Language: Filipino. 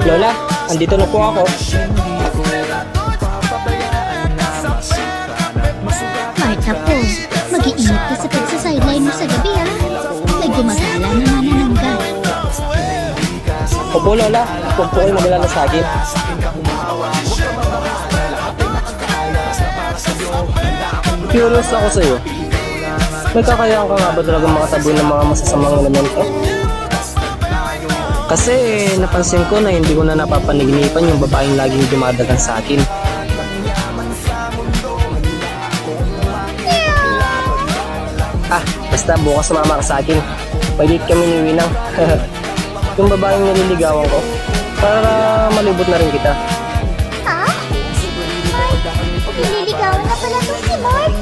Lola, andito na po ako. Kahit ako, mag-iingat ka sa pagsa-sideline mo sa gabi ha. May gumagala na nanananggal. Opo Lola, huwag po kayo mag-alala sa akin. Curious ako sa'yo. May kakayaan ka nga ba talagang makataboy ng mga masasamang elemento? Kasi napansin ko na hindi ko na napapaniginipan yung babaeng laging dumadagan sa akin. Basta bukas sumama ka sa akin. May date kami ni Winang. Yung babaeng nililigawan ko. Para malibot na rin kita. Ha? Ay, nililigawan na pala to si Mark.